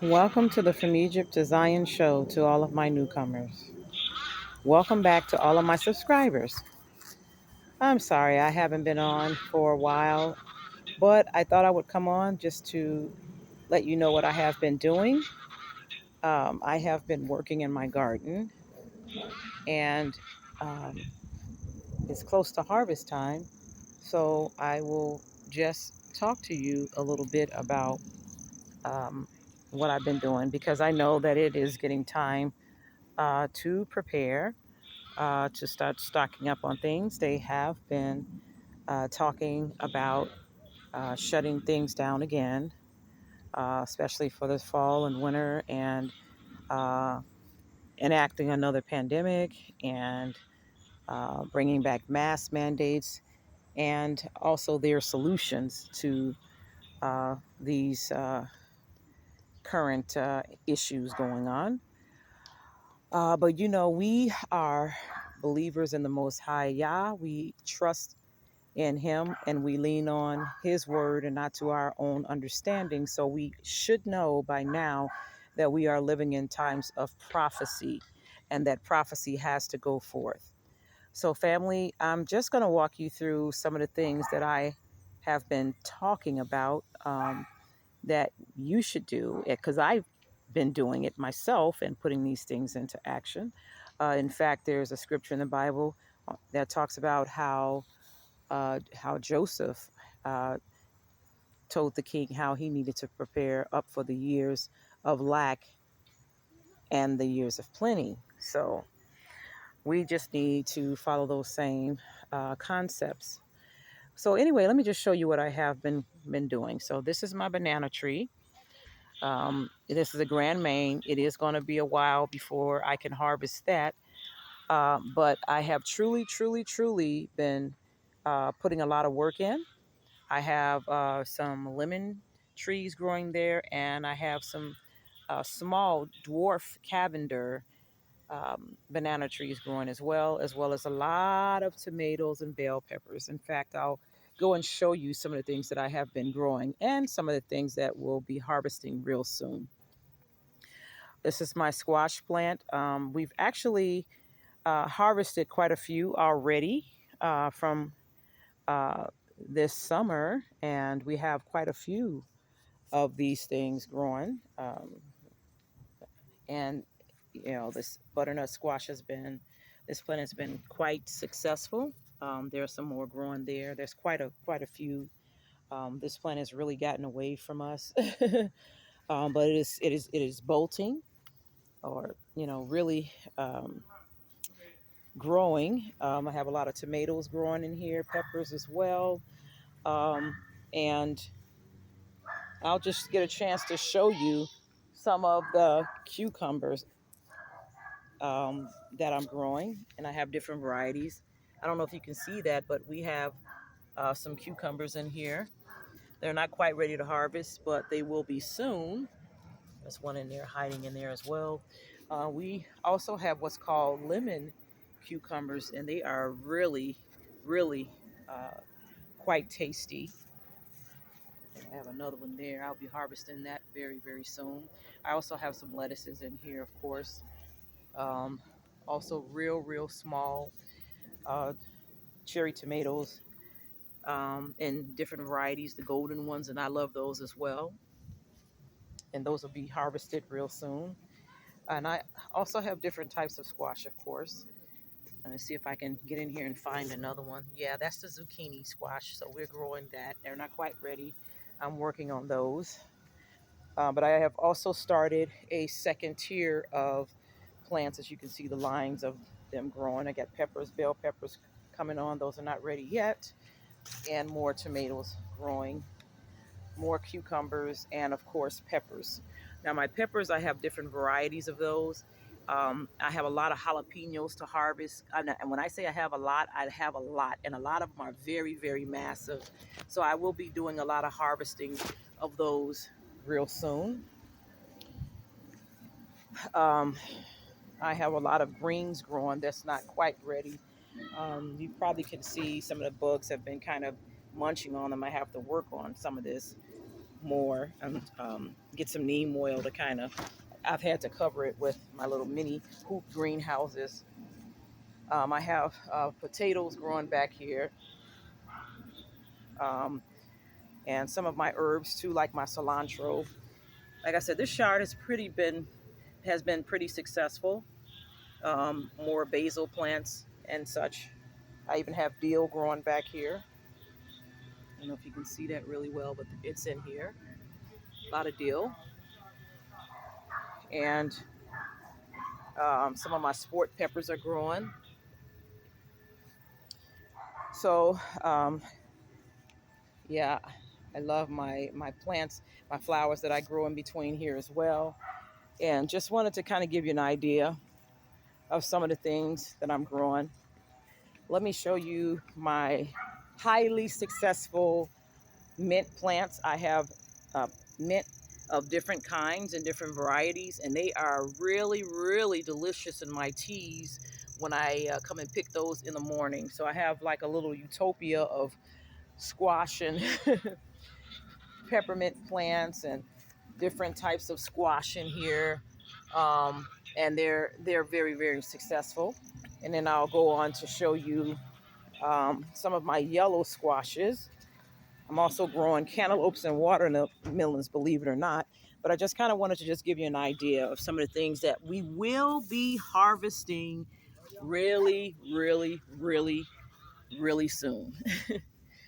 Welcome to the From Egypt to Zion show to all of my newcomers. Welcome back to all of my subscribers. I'm sorry I haven't been on for a while, but I thought I would come on just to let you know what I have been doing. I have been working in my garden, and um, it's close to harvest time, so I will just talk to you a little bit about um, what I've been doing because I know that it is getting time to prepare to start stocking up on things. They have been talking about shutting things down again, especially for this fall and winter, and uh, enacting another pandemic and bringing back mask mandates, and also their solutions to these current issues going on. But we are believers in the Most High Yah. We trust in him and we lean on his word and not to our own understanding. So we should know by now that we are living in times of prophecy and that prophecy has to go forth. So, family, I'm just going to walk you through some of the things that I have been talking about that you should do because I've been doing it myself and putting these things into action. In fact, there's a scripture in the Bible that talks about how Joseph uh, told the king how he needed to prepare up for the years of lack and the years of plenty. So we just need to follow those same concepts. So anyway, let me just show you what I have been doing. So this is my banana tree. This is a grand main. It is going to be a while before I can harvest that. But I have truly been putting a lot of work in. I have some lemon trees growing there, and I have some small dwarf cavender banana trees growing as well as a lot of tomatoes and bell peppers. In fact, I'll go and show you some of the things that I have been growing and some of the things that we'll be harvesting real soon. This is my squash plant. We've actually harvested quite a few already from uh, this summer, and we have quite a few of these things growing. And this butternut squash this plant has been quite successful. There are some more growing there. There's quite a few. This plant has really gotten away from us, but it is bolting, or really growing. I have a lot of tomatoes growing in here, peppers as well, um, and I'll just get a chance to show you some of the cucumbers that I'm growing, and I have different varieties. I don't know if you can see that, but we have some cucumbers in here. They're not quite ready to harvest, but they will be soon. There's one in there hiding in there as well. We also have what's called lemon cucumbers, and they are really uh, quite tasty. I have another one there. I'll be harvesting that very soon. I also have some lettuces in here, of course. Um, Also, real small uh, cherry tomatoes in different varieties, the golden ones, and I love those as well. And those will be harvested real soon. And I also have different types of squash, of course. Let me see if I can get in here and find another one. Yeah, that's the zucchini squash. So we're growing that. They're not quite ready. I'm working on those. But I have also started a second tier of plants. As you can see, the lines of them growing. I got peppers, bell peppers coming on. Those are not ready yet. And more tomatoes growing, more cucumbers, and of course, peppers. Now, my peppers, I have different varieties of those. I have a lot of jalapenos to harvest. And when I say I have a lot. And a lot of them are very massive. So I will be doing a lot of harvesting of those real soon. Um, I have a lot of greens growing that's not quite ready. You probably can see some of the bugs have been kind of munching on them. I have to work on some of this. more and get some neem oil to kind of, I've had to cover it with my little mini hoop greenhouses. I have potatoes growing back here, um, and some of my herbs too, like my cilantro. Like I said, this yard has been pretty successful. More basil plants and such. I even have dill growing back here. I don't know if you can see that really well, but it's in here. A lot of dill. And some of my sport peppers are growing. So, yeah, I love my plants, my flowers that I grow in between here as well. And just wanted to kind of give you an idea of some of the things that I'm growing. Let me show you my highly successful mint plants. I have mint of different kinds and different varieties, and they are really, really delicious in my teas when I come and pick those in the morning. So I have like a little utopia of squash and peppermint plants and different types of squash in here. And they're very, very successful. And then I'll go on to show you some of my yellow squashes. I'm also growing cantaloupes and watermelons, believe it or not. But I just kind of wanted to just give you an idea of some of the things that we will be harvesting really, really, really, really soon.